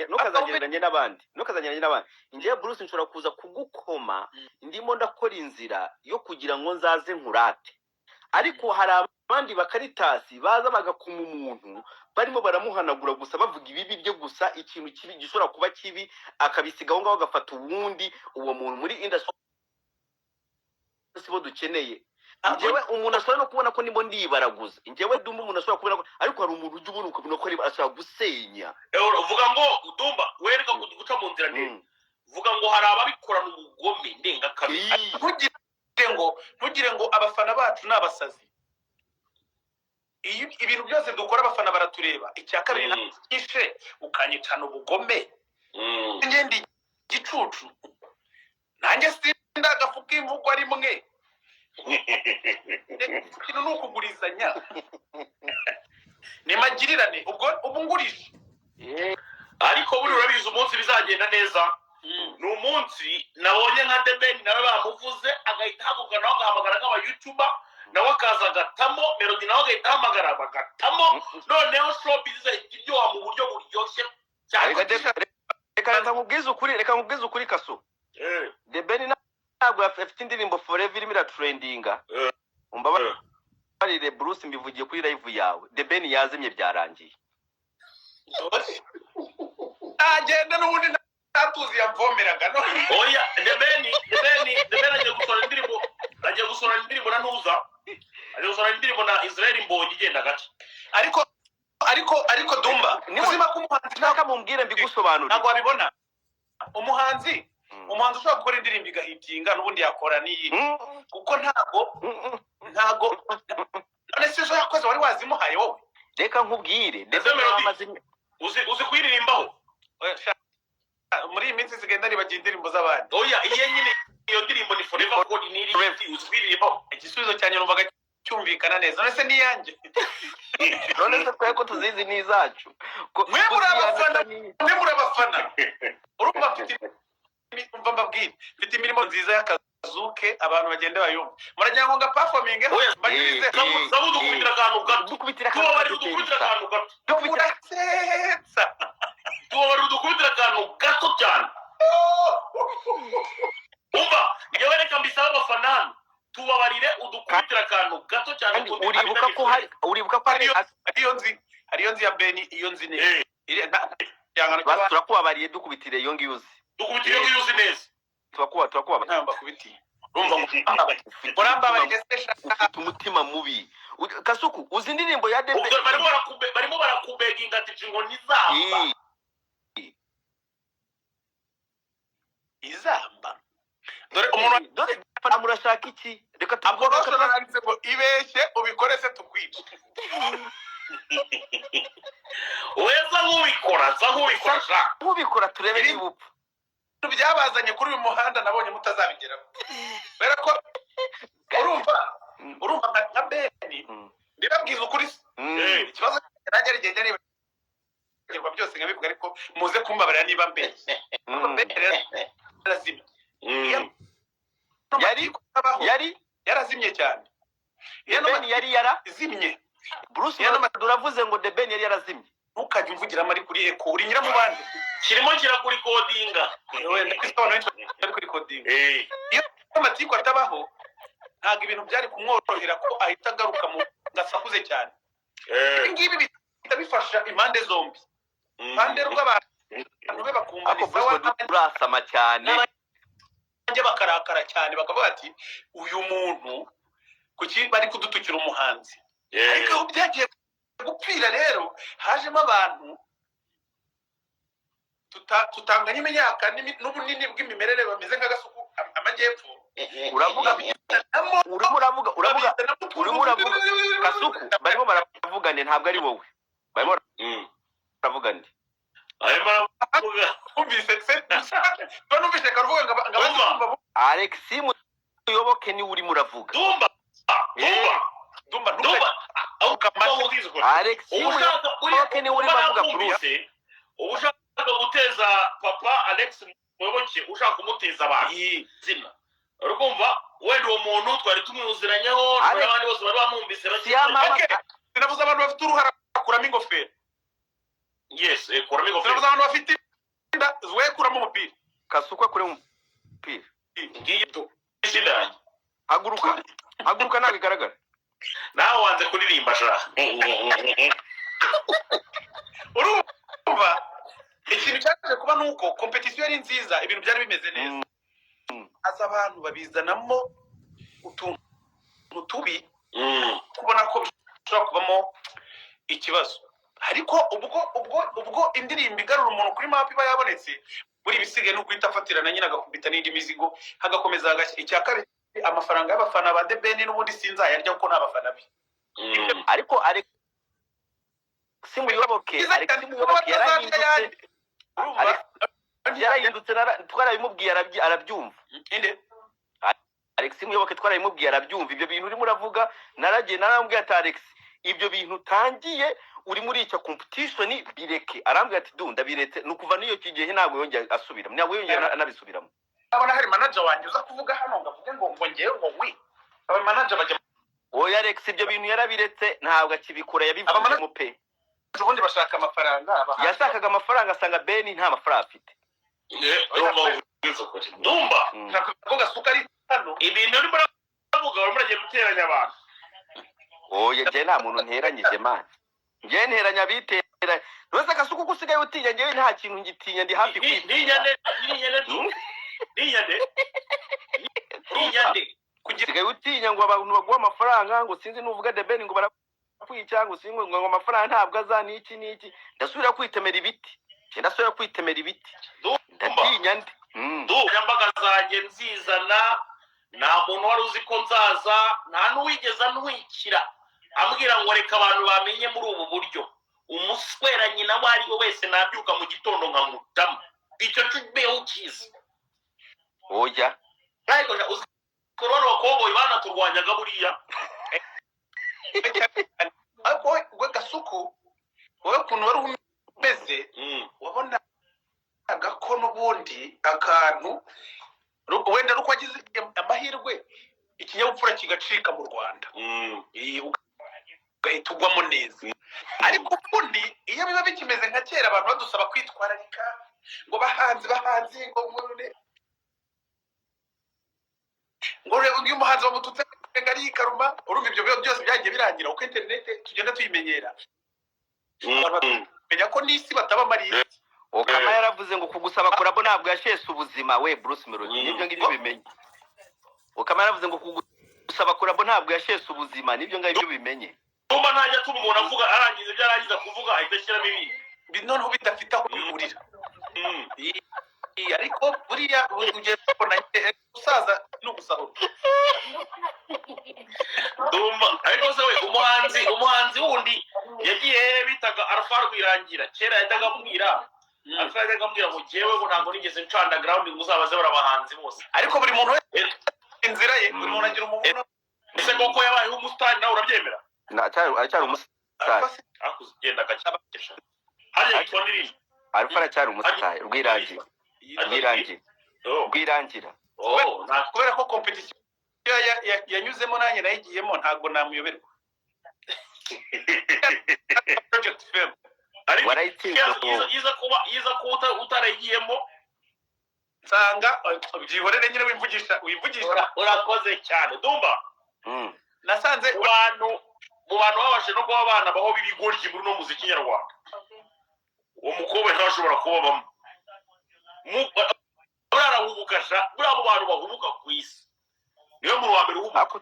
ntukazangereranye n'abandi njye Bruce nshobora kuza kugukoma ndimo ndakora inzira yo kugira ngo nzaze nkurate ariko hari abandi bakaritasi baza bagakuma umuntu barimo baramuhanagura gusa bavuga ibibi byo gusa ikintu kibi gishobora kuba kibi akabisiga aho ngaho agafata ubundi uwo muntu muri industry sibo dukeneye njyewe umuntu ashobora no kubona ko ndimo ndibaraguza njyewe Dumba umuntu ashobora kubona ko ariko hari umuntu ujya ubona ukabona ko ashobora gusenya uvuga ngo Dumba wereka guca mu nzira neza vuga ngo hari ababikorana ubugome ndengakamere ntugire ngo abafana bacu n'abasazi ibintu byose dukora abafana baratureba icya kabiri nakishe ukanyicana ubugome ngende gicucu nanjye sinda gafuka imvugo ari mwe kino nukugurizanya nimagirirane ubwo ngurije ariko buri urabiza umunsi bizagenda neza n'umunsi nabonye nka Deben nawe bamuvuze agahita haguka nawe agahamagara nk'aba YouTuber nawe akaza agatamo Melody nawe agahita ahamagara bagatamo noneho showbiz iryoha mu buryo buryoshye cyane reka nkubwize ukuri Kaso Deben ntabwo afite indirimbo Forever irimo iratrendinga umbabarire Bruce mbivugiye kuri live yawe Deben yazimye byarangiye agenda n'ubundi atuzi yavomeraga no oya Deben agiye gusora indirimbo na Ntuza agiye gusora indirimbo na Israel Mbonyi igenda gace ariko Dumba uzima ko umuhanzi naka mumbwire mbigusobanurira ntabwo abibona umuhanzi ushobora gukora indirimbo igahitinga n'ubundi yakora niyi kuko ntago none se zo yakoze wari wazimuhaye wowe reka nkubwire uzi kuyiririmbaho muri iyi minsi zigenda nibagira indirimbo z'abandi oya iyo ndirimbo ni Forever God niri uzwiririmbaho igisubizo cyanyu numvaga cyumvikana neza none se niyanjye none se tweko tuzizi nizacu mwe muri abafana urumva umva mbabwire mfite imirimo nziza y'akazuke abantu bagenda bayumva muragira ngo performing bagirize dukubitira akantu gato dukubitira akantu gato cyane umva yewe reka mbisaba abafana tubabarire udukubitira akantu gato cyane uribuka ko hariyo nzi ya Beni iyo nzi ne turakubabariye dukubitire iyo ngiyo uzi dukubitire iyo ngiyo uzi neza turakubaba ntamba kubiti urambabariye ufite umutima mubi Kasuku uzi indirimbo ya Deben barimo barakubeginga ati ngo nizamba izamba dore umuntu murashaka iki reka tuvuge ngo ibeshye ubikore se tukwica weza nk'ubikora turebe niba upfa byabazanye kuri uyu muhanda nabonye mutazabigeraho kubera ko urumva nka Beni ndibabwiza ukuri ikibazo nanjye rigenda nibagirwa byose nkabivuga ariko muze kumbabarira niba mbeshye yarazimye cyane Deben yari yarazimye Bruce uravuze ngo Deben yari yarazimye ntukajye umvugiramo ari kuri eko uri nyiramubandi kirimo kirakuri kodinga wenda ari kuri kodinga iyo amatiku atabaho ntabwo ibintu byari kumworohera ko ahita agaruka mu gasakuze cyane ngibi bita bifasha impande zombi impande rw'abantu be bakumva ni sawa urasama cyane njye bakarakara cyane bakavuga ati uyu muntu kuki bari kudutukira umuhanzi ariko byagiye gupfira rero hajemo abantu tutanganye imyaka n'ubunini bw'imimerere bameze nk'agasuku amajyepfo uravuga Kasuku barimo baravugane ntabwo ari wowe barimo baravugane Alex muyoboke ni uri muravuga Dumba Alex muyoboke ni uri muravuga Bruce ushaka guteza papa Alex muyoboke ushaka kumuteza abantu zina urumva wenda uwo muntu twari tumwihuziranyeho n'abandi bose bari bamwumvise sinavuze abantu bafite uruhara kuramo ingofero yes kuramo ingofero turavuze abantu bafite inda we kuramo umupira Kasuku kuri umupira ngiye shida haguruka ntabwo igaragara nawe wanze kuririmba sha urumva ikintu cyaje kuba nuko competition yari nziza ibintu byari bimeze neza aza abantu babizanamo utuntu tubi kubona ko bishobora kubamo ikibazo ariko ubwo indirimbo igarura umuntu kuri map iba yabonetse buri bisigaye no guhita afatirana nyine agakubita n'indi mizigo hagakomeza hagashya icya kabiri amafaranga y'abafana ba The Ben n'ubundi sinzayarya kuko n'abafana be ariko simuyoboke yarahindutse twarabimubwiye arabyumva inde Alex Muyoboke twarabimubwiye arabyumva ibyo bintu urimo uravuga naragiye narambwiye ati Alex ibyo bintu utangiye uri muri icyo competition bireke arambwiye ati dunda biretse nukuva niyo kigihe ntabwo yongeye asubiramo ntabwo yongeye anabisubiramo abona hari manager wanjye uza kuvuga hano ngavuge ngo ngewe ngo wi aba manager bajya oya Alex ibyo bintu yarabiretse ntabwo akibikora yabivuze mu pe ubundi bashaka amafaranga yashakaga amafaranga asanga Ben nta mafaranga afite Dumba nako gasuka ari hano ibintu urimo uravuga urimo uragenda uteranya abantu oya njye nta muntu nteranyije man njye nteranya bitera nose Kasuku gusigaye utinya njyewe nta kintu ngitinya ndi hafi ninyande kugira utinya ngo abantu baguha amafaranga ngo sinzi nuvuga The Ben ngo barakwica ngo sinzi ngo amafaranga ntabwo azana iki ndasubira kwitemera ibiti ndasubira kwitemera ibiti ndatinya ndi nyambaga zanjye nzizana nta muntu wari uzi ko nzaza nta n'uwigeze antwikira ambwira ngo reka abantu bamenye muri ubu buryo umuswera nyina uwo ari we wese nabyuka mu gitondo nkamutamo icyo cyubeho ukizi oya ariko uzi ko bano bakoboyi banaturwanyaga buriya ariko we Gasuku wowe ukuntu wari umeze wabona ko n'ubundi akantu wenda nuko agize amahirwe ikinyabupfura kigacika mu Rwanda ugahita ugwamo neza ariko ubundi iyo biba bikimeze nka kera abantu badusaba kwitwararika ngo bahanzi ngo uyu muhanzi wamututse ari ikaruma urumva ibyo byose byagiye birangira uko internet tugenda tuyimenyera menya ko n'isi batabamariye Okama yaravuze ngo kugusaba kurabo ntabwo yashese ubuzima we Bruce Melody nibyo ngibyo bimenye Okama yaravuze ngo kugusaba kurabo ntabwo yashese ubuzima nibyo ngibyo bimenye Dumba ntajya tuma umuntu avuga arangiza ibyo arangiza kuvuga ahita ashyiramo ibindi noneho bidafite aho bihurira ariko buriya ugeze kubona usaza n'ugusahura Dumba ariko se we umuhanzi wundi yagiye bitaga Alpha Rwirangira kera yajyaga ambwira Alpha yajyaga ambwira ngo jewe ngo ntabwo nigeze nca underground ngo uzabaze barabahanzi bose ariko buri muntu wese inzira ye buri muntu agira umuntu ese koko yabayeho umusitari nawe urabyemera aracyari umusitari akugenda agacyabakesha hariya yitwa ndirimbo Alpha aracyari umusitari Rwirangira kubera ko competition yanyuzemo nanjye nayigiyemo ntabwo namuyoberwa project film yiza kuba utarayigiyemo nsanga byihorere nyine wimvugisha urakoze cyane Dumba nasanze mu bantu babashe no kuba abana baho b'ibigoryi muri no muziki nyarwanda uwo mukobwa ntashobora kubabamo urarahubukasha buriya mu bantu bahubuka ku isi niwe mu wa mbere uhubuka